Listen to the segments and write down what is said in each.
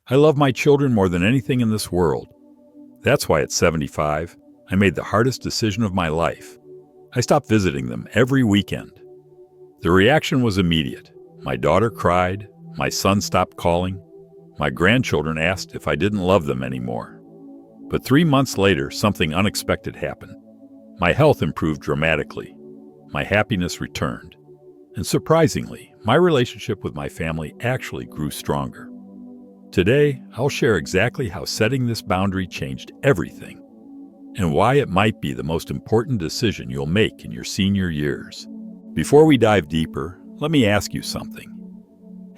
I love my children more than anything in this world. That's why at 75, I made the hardest decision of my life. I stopped visiting them every weekend. The reaction was immediate. My daughter cried, my son stopped calling, my grandchildren asked if I didn't love them anymore. But 3 months later, something unexpected happened. My health improved dramatically. My happiness returned. And surprisingly, my relationship with my family actually grew stronger. Today, I'll share exactly how setting this boundary changed everything, and why it might be the most important decision you'll make in your senior years. Before we dive deeper, let me ask you something.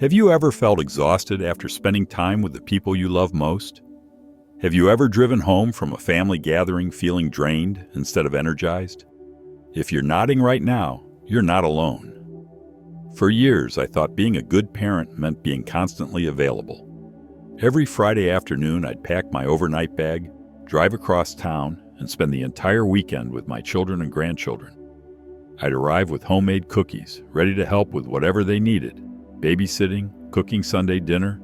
Have you ever felt exhausted after spending time with the people you love most? Have you ever driven home from a family gathering feeling drained instead of energized? If you're nodding right now, you're not alone. For years, I thought being a good parent meant being constantly available. Every Friday afternoon, I'd pack my overnight bag, drive across town, and spend the entire weekend with my children and grandchildren. I'd arrive with homemade cookies, ready to help with whatever they needed, babysitting, cooking Sunday dinner,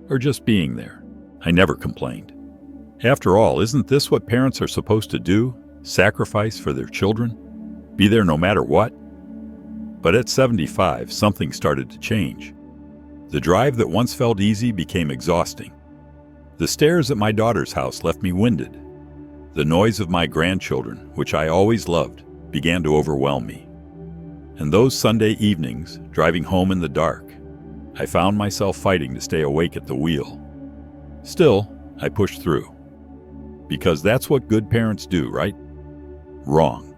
or just being there. I never complained. After all, isn't this what parents are supposed to do? Sacrifice for their children? Be there no matter what? But at 75, something started to change. The drive that once felt easy became exhausting. The stairs at my daughter's house left me winded. The noise of my grandchildren, which I always loved, began to overwhelm me. And those Sunday evenings, driving home in the dark, I found myself fighting to stay awake at the wheel. Still, I pushed through. Because that's what good parents do, right? Wrong.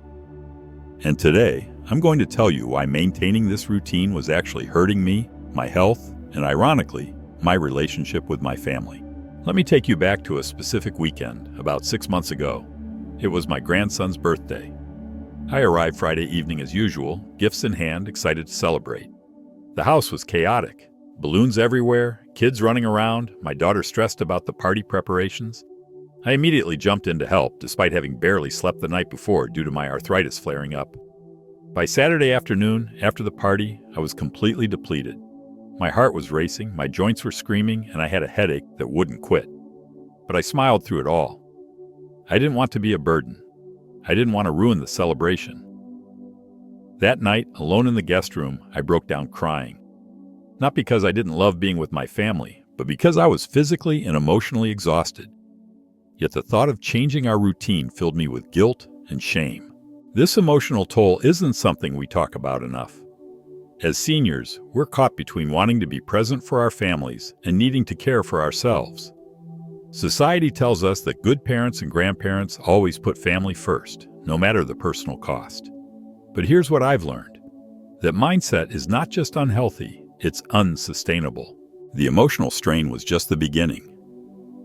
And today, I'm going to tell you why maintaining this routine was actually hurting me, my health, and ironically, my relationship with my family. Let me take you back to a specific weekend, about 6 months ago. It was my grandson's birthday. I arrived Friday evening as usual, gifts in hand, excited to celebrate. The house was chaotic. Balloons everywhere, kids running around, my daughter stressed about the party preparations. I immediately jumped in to help, despite having barely slept the night before due to my arthritis flaring up. By Saturday afternoon, after the party, I was completely depleted. My heart was racing, my joints were screaming, and I had a headache that wouldn't quit. But I smiled through it all. I didn't want to be a burden. I didn't want to ruin the celebration. That night, alone in the guest room, I broke down crying. Not because I didn't love being with my family, but because I was physically and emotionally exhausted. Yet the thought of changing our routine filled me with guilt and shame. This emotional toll isn't something we talk about enough. As seniors, we're caught between wanting to be present for our families and needing to care for ourselves. Society tells us that good parents and grandparents always put family first, no matter the personal cost. But here's what I've learned. That mindset is not just unhealthy, it's unsustainable. The emotional strain was just the beginning.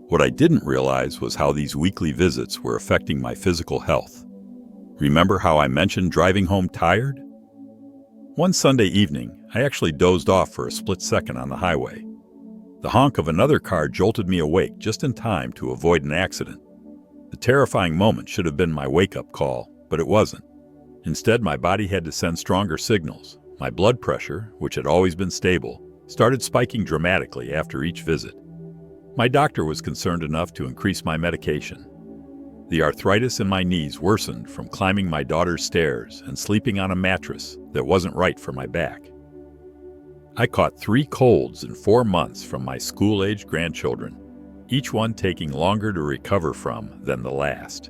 What I didn't realize was how these weekly visits were affecting my physical health. Remember how I mentioned driving home tired? One Sunday evening, I actually dozed off for a split second on the highway. The honk of another car jolted me awake just in time to avoid an accident. The terrifying moment should have been my wake-up call, but it wasn't. Instead, my body had to send stronger signals. My blood pressure, which had always been stable, started spiking dramatically after each visit. My doctor was concerned enough to increase my medication. The arthritis in my knees worsened from climbing my daughter's stairs and sleeping on a mattress that wasn't right for my back. I caught 3 colds in 4 months from my school-aged grandchildren, each one taking longer to recover from than the last.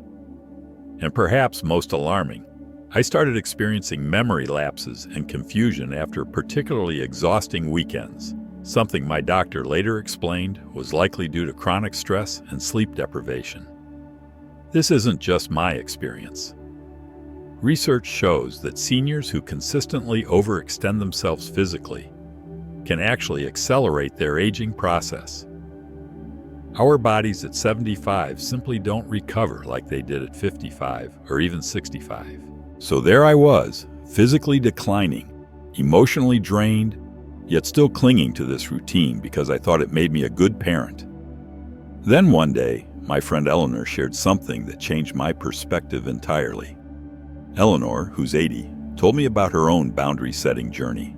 And perhaps most alarming, I started experiencing memory lapses and confusion after particularly exhausting weekends, something my doctor later explained was likely due to chronic stress and sleep deprivation. This isn't just my experience. Research shows that seniors who consistently overextend themselves physically can actually accelerate their aging process. Our bodies at 75 simply don't recover like they did at 55 or even 65. So there I was, physically declining, emotionally drained, yet still clinging to this routine because I thought it made me a good parent. Then one day, my friend Eleanor shared something that changed my perspective entirely. Eleanor, who's 80, told me about her own boundary-setting journey.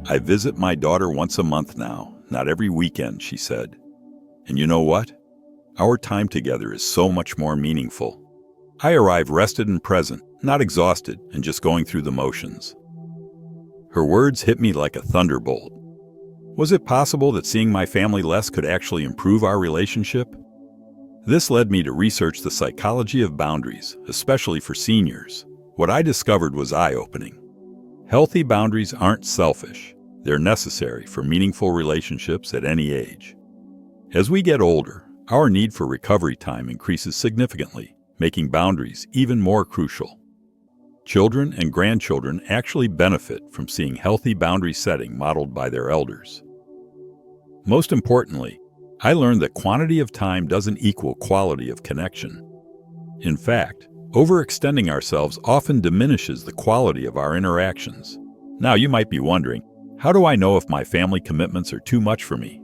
I visit my daughter once a month now, not every weekend, she said. And you know what? Our time together is so much more meaningful. I arrive rested and present, not exhausted and just going through the motions. Her words hit me like a thunderbolt. Was it possible that seeing my family less could actually improve our relationship? This led me to research the psychology of boundaries, especially for seniors. What I discovered was eye-opening. Healthy boundaries aren't selfish. They're necessary for meaningful relationships at any age. As we get older, our need for recovery time increases significantly, making boundaries even more crucial. Children and grandchildren actually benefit from seeing healthy boundary setting modeled by their elders. Most importantly, I learned that quantity of time doesn't equal quality of connection. In fact, overextending ourselves often diminishes the quality of our interactions. Now you might be wondering, how do I know if my family commitments are too much for me?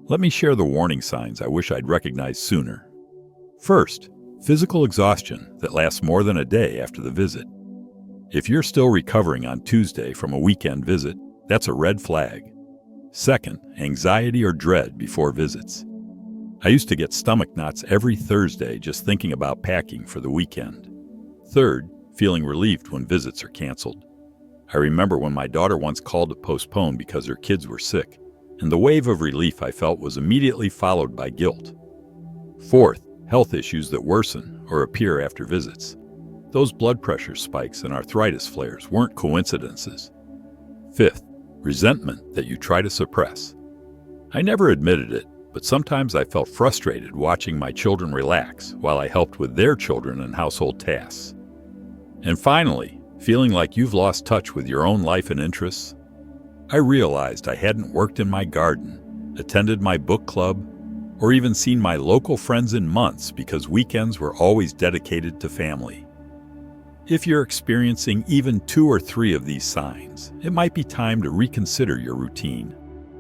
Let me share the warning signs I wish I'd recognized sooner. First, physical exhaustion that lasts more than a day after the visit. If you're still recovering on Tuesday from a weekend visit, that's a red flag. Second, anxiety or dread before visits. I used to get stomach knots every Thursday just thinking about packing for the weekend. Third, feeling relieved when visits are canceled. I remember when my daughter once called to postpone because her kids were sick, and the wave of relief I felt was immediately followed by guilt. Fourth, health issues that worsen or appear after visits. Those blood pressure spikes and arthritis flares weren't coincidences. Fifth, resentment that you try to suppress. I never admitted it, but sometimes I felt frustrated watching my children relax while I helped with their children and household tasks. And finally, feeling like you've lost touch with your own life and interests. I realized I hadn't worked in my garden, attended my book club, or even seen my local friends in months because weekends were always dedicated to family. If you're experiencing even 2 or 3 of these signs, it might be time to reconsider your routine,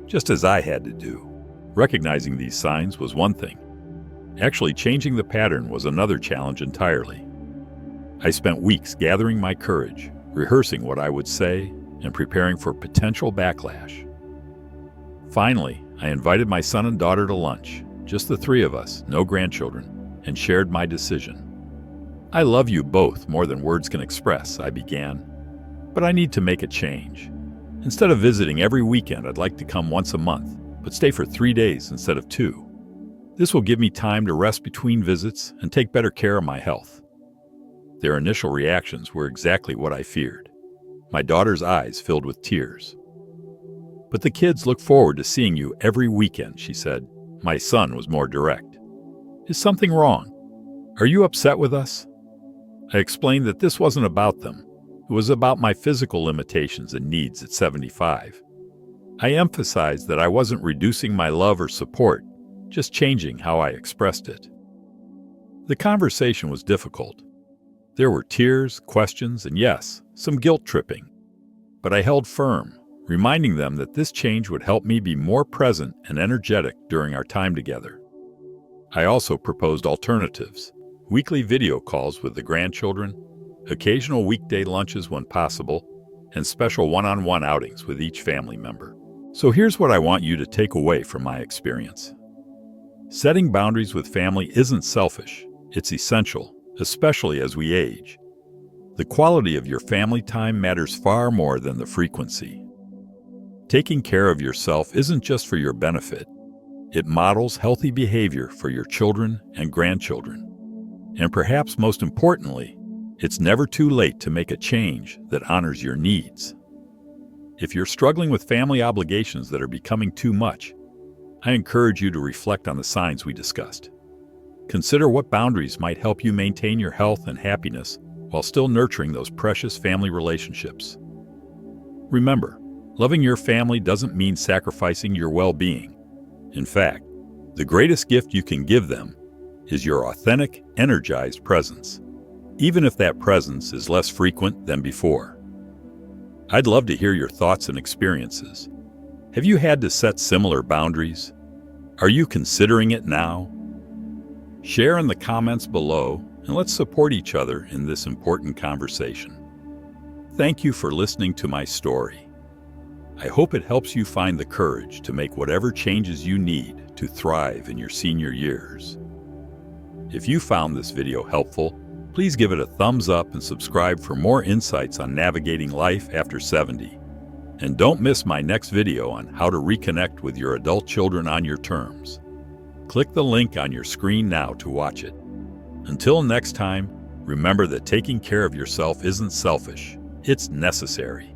just as I had to do. Recognizing these signs was one thing. Actually, changing the pattern was another challenge entirely. I spent weeks gathering my courage, rehearsing what I would say, and preparing for potential backlash. Finally, I invited my son and daughter to lunch, just the 3 of us, no grandchildren, and shared my decision. I love you both more than words can express, I began. But I need to make a change. Instead of visiting every weekend, I'd like to come once a month, but stay for 3 days instead of 2. This will give me time to rest between visits and take better care of my health. Their initial reactions were exactly what I feared. My daughter's eyes filled with tears. But the kids look forward to seeing you every weekend, she said. My son was more direct. Is something wrong? Are you upset with us? I explained that this wasn't about them. It was about my physical limitations and needs at 75. I emphasized that I wasn't reducing my love or support, just changing how I expressed it. The conversation was difficult. There were tears, questions, and yes, some guilt tripping. But I held firm, reminding them that this change would help me be more present and energetic during our time together. I also proposed alternatives. Weekly video calls with the grandchildren, occasional weekday lunches when possible, and special one-on-one outings with each family member. So here's what I want you to take away from my experience. Setting boundaries with family isn't selfish, it's essential, especially as we age. The quality of your family time matters far more than the frequency. Taking care of yourself isn't just for your benefit. It models healthy behavior for your children and grandchildren. And perhaps most importantly, it's never too late to make a change that honors your needs. If you're struggling with family obligations that are becoming too much, I encourage you to reflect on the signs we discussed. Consider what boundaries might help you maintain your health and happiness while still nurturing those precious family relationships. Remember, loving your family doesn't mean sacrificing your well-being. In fact, the greatest gift you can give them is your authentic, energized presence, even if that presence is less frequent than before. I'd love to hear your thoughts and experiences. Have you had to set similar boundaries? Are you considering it now? Share in the comments below, and let's support each other in this important conversation. Thank you for listening to my story. I hope it helps you find the courage to make whatever changes you need to to thrive in your senior years. If you found this video helpful, please give it a thumbs up and subscribe for more insights on navigating life after 70. And don't miss my next video on how to reconnect with your adult children on your terms. Click the link on your screen now to watch it. Until next time, remember that taking care of yourself isn't selfish, it's necessary.